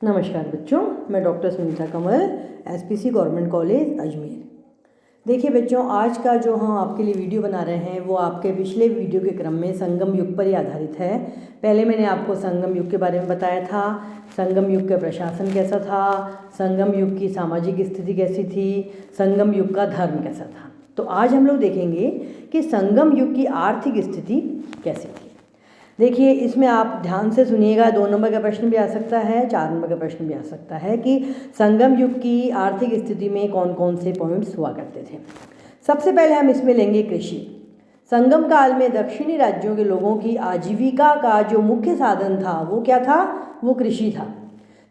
नमस्कार बच्चों, मैं डॉक्टर सुनीता कमल, एसपीसी गवर्नमेंट कॉलेज अजमेर। देखिए बच्चों, आज का जो हम आपके लिए वीडियो बना रहे हैं वो आपके पिछले वीडियो के क्रम में संगम युग पर ही आधारित है। पहले मैंने आपको संगम युग के बारे में बताया था, संगम युग का प्रशासन कैसा था, संगम युग की सामाजिक स्थिति कैसी थी, संगम युग का धर्म कैसा था। तो आज हम लोग देखेंगे कि संगम युग की आर्थिक स्थिति कैसी थी। देखिए, इसमें आप ध्यान से सुनिएगा, 2 नंबर का प्रश्न भी आ सकता है, 4 नंबर का प्रश्न भी आ सकता है कि संगम युग की आर्थिक स्थिति में कौन कौन से पॉइंट्स हुआ करते थे। सबसे पहले हम इसमें लेंगे कृषि। संगम काल में दक्षिणी राज्यों के लोगों की आजीविका का जो मुख्य साधन था वो क्या था? वो कृषि था।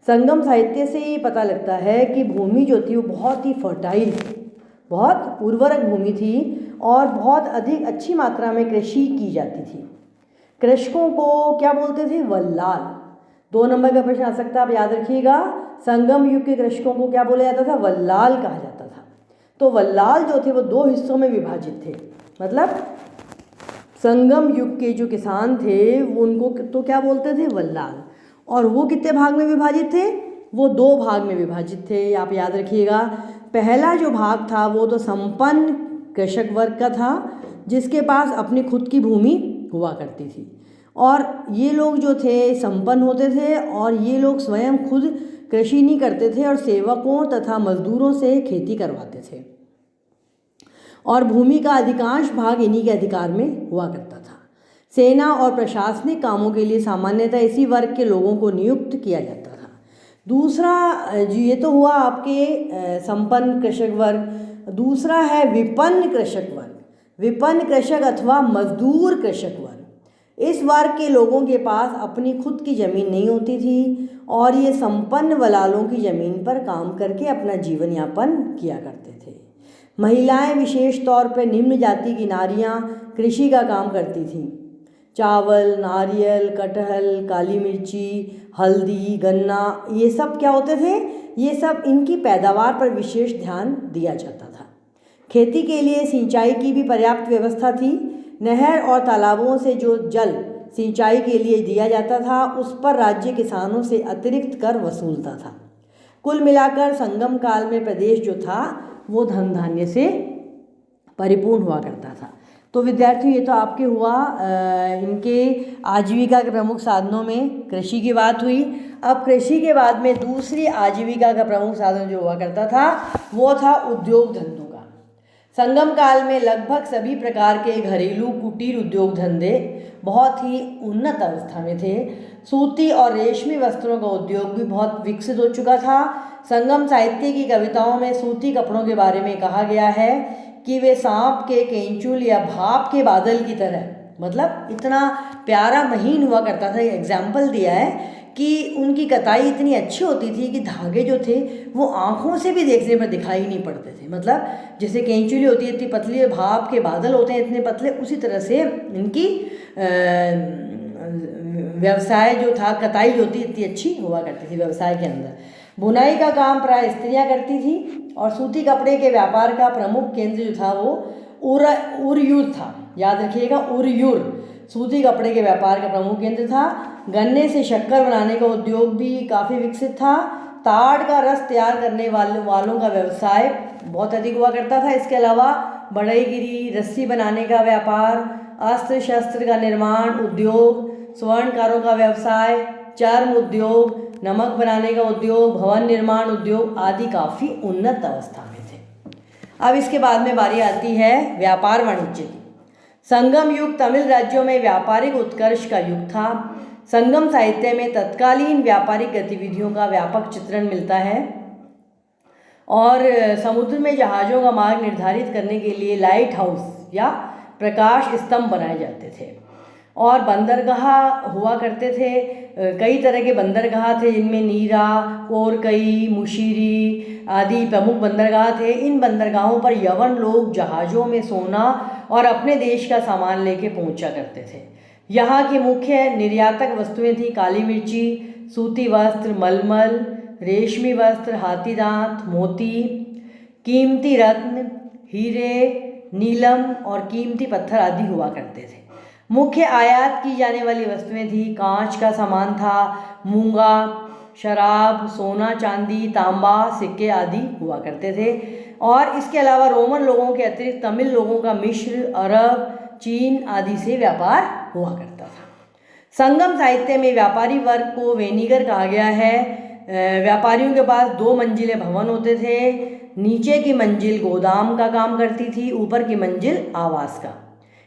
संगम साहित्य से ये पता लगता है कि भूमि जो थी वो बहुत ही फर्टाइल थी, बहुत उर्वरक भूमि थी और बहुत अधिक अच्छी मात्रा में कृषि की जाती थी। कृषकों को क्या बोलते थे? वल्लाल। 2 नंबर का प्रश्न आ सकता है, आप याद रखिएगा। संगम युग के कृषकों को क्या बोला जाता था? वल्लाल कहा जाता था। तो वल्लाल जो थे वो 2 हिस्सों में विभाजित थे। मतलब संगम युग के जो किसान थे उनको तो क्या बोलते थे? वल्लाल। और वो कितने भाग में विभाजित थे? वो 2 भाग में विभाजित थे, आप याद रखिएगा। पहला जो भाग था वो तो संपन्न कृषक वर्ग का था, जिसके पास अपनी खुद की भूमि हुआ करती थी, और ये लोग जो थे संपन्न होते थे और ये लोग स्वयं खुद कृषि नहीं करते थे और सेवकों तथा मजदूरों से खेती करवाते थे, और भूमि का अधिकांश भाग इन्हीं के अधिकार में हुआ करता था। सेना और प्रशासनिक कामों के लिए सामान्यतः इसी वर्ग के लोगों को नियुक्त किया जाता था। दूसरा ये तो हुआ आपके संपन्न कृषक वर्ग। दूसरा है विपन्न कृषक वर्ग। विपन्न कृषक अथवा मजदूर कृषक वर्ग। इस वर्ग के लोगों के पास अपनी खुद की ज़मीन नहीं होती थी और ये संपन्न वलालों की ज़मीन पर काम करके अपना जीवन यापन किया करते थे। महिलाएं विशेष तौर पर निम्न जाति की नारियां कृषि का काम करती थीं। चावल, नारियल, कटहल, काली मिर्ची, हल्दी, गन्ना, ये सब क्या होते थे? ये सब इनकी पैदावार पर विशेष ध्यान दिया जाता था। खेती के लिए सिंचाई की भी पर्याप्त व्यवस्था थी। नहर और तालाबों से जो जल सिंचाई के लिए दिया जाता था उस पर राज्य किसानों से अतिरिक्त कर वसूलता था। कुल मिलाकर संगम काल में प्रदेश जो था वो धन धान्य से परिपूर्ण हुआ करता था। तो विद्यार्थियों, ये तो आपके हुआ इनके आजीविका के प्रमुख साधनों में कृषि की बात हुई। अब कृषि के बाद में दूसरी आजीविका का प्रमुख साधन जो हुआ करता था वो था उद्योग धंधों का। संगम काल में लगभग सभी प्रकार के घरेलू कुटीर उद्योग धंधे बहुत ही उन्नत अवस्था में थे। सूती और रेशमी वस्त्रों का उद्योग भी बहुत विकसित हो चुका था। संगम साहित्य की कविताओं में सूती कपड़ों के बारे में कहा गया है कि वे सांप के केंचुल या भाप के बादल की तरह, मतलब इतना प्यारा महीन हुआ करता था। ये एग्जाम्पल दिया है कि उनकी कताई इतनी अच्छी होती थी कि धागे जो थे वो आँखों से भी देखने पर दिखाई नहीं पड़ते थे। मतलब जैसे केंचुली होती है इतनी पतली, भाप के बादल होते हैं इतने पतले, उसी तरह से इनकी व्यवसाय जो था, कताई जो थी इतनी अच्छी हुआ करती थी व्यवसाय के अंदर। बुनाई का काम प्राय स्त्रियाँ करती थी और सूती कपड़े के व्यापार का प्रमुख केंद्र जो था वो उरयूर था। याद रखिएगा, उरयूर सूती कपड़े के व्यापार का प्रमुख केंद्र था। गन्ने से शक्कर बनाने का उद्योग भी काफ़ी विकसित था। ताड़ का रस तैयार करने वालों का व्यवसाय बहुत अधिक हुआ करता था। इसके अलावा बढ़ईगिरी, रस्सी बनाने का व्यापार, अस्त्र शस्त्र का निर्माण उद्योग, स्वर्णकारों का व्यवसाय, चर्म उद्योग, नमक बनाने का उद्योग, भवन निर्माण उद्योग आदि काफ़ी उन्नत अवस्था में थे। अब इसके बाद में बारी आती है व्यापार वाणिज्य की। संगम युग तमिल राज्यों में व्यापारिक उत्कर्ष का युग था। संगम साहित्य में तत्कालीन व्यापारिक गतिविधियों का व्यापक चित्रण मिलता है और समुद्र में जहाज़ों का मार्ग निर्धारित करने के लिए लाइट हाउस या प्रकाश स्तंभ बनाए जाते थे और बंदरगाह हुआ करते थे। कई तरह के बंदरगाह थे जिनमें नीरा, कोरकई, मुशीरी आदि प्रमुख बंदरगाह थे। इन बंदरगाहों पर यवन लोग जहाज़ों में सोना और अपने देश का सामान लेके पहुंचा करते थे। यहाँ की मुख्य निर्यातक वस्तुएं थी काली मिर्ची, सूती वस्त्र, मलमल, रेशमी वस्त्र, हाथी दांत, मोती, कीमती रत्न, हीरे, नीलम और कीमती पत्थर आदि हुआ करते थे। मुख्य आयात की जाने वाली वस्तुएं थी कांच का सामान था, मूंगा, शराब, सोना चांदी, तांबा, सिक्के आदि हुआ करते थे। और इसके अलावा रोमन लोगों के अतिरिक्त तमिल लोगों का मिस्र, अरब, चीन आदि से व्यापार हुआ करता था। संगम साहित्य में व्यापारी वर्ग को वेनिगर कहा गया है। व्यापारियों के पास 2 मंजिले भवन होते थे। नीचे की मंजिल गोदाम का काम करती थी, ऊपर की मंजिल आवास का।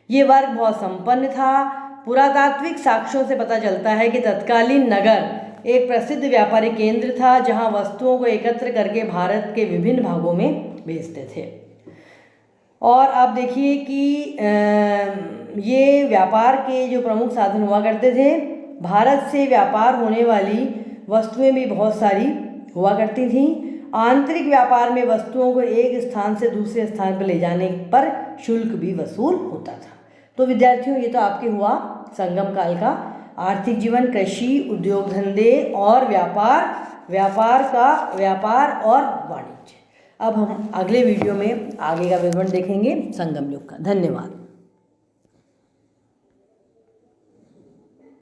ये वर्ग बहुत संपन्न था। पुरातात्विक साक्ष्यों से पता चलता है कि तत्कालीन नगर एक प्रसिद्ध व्यापारिक केंद्र था, जहां वस्तुओं को एकत्र करके भारत के विभिन्न भागों में बेचते थे। और आप देखिए कि ये व्यापार के जो प्रमुख साधन हुआ करते थे, भारत से व्यापार होने वाली वस्तुएं भी बहुत सारी हुआ करती थीं। आंतरिक व्यापार में वस्तुओं को एक स्थान से दूसरे स्थान पर ले जाने पर शुल्क भी वसूल होता था। तो विद्यार्थियों, ये तो आपके हुआ संगम काल का आर्थिक जीवन, कृषि, उद्योग धंधे और व्यापार और वाणिज्य। अब हम अगले वीडियो में आगे का विवरण देखेंगे संगम युग का। धन्यवाद।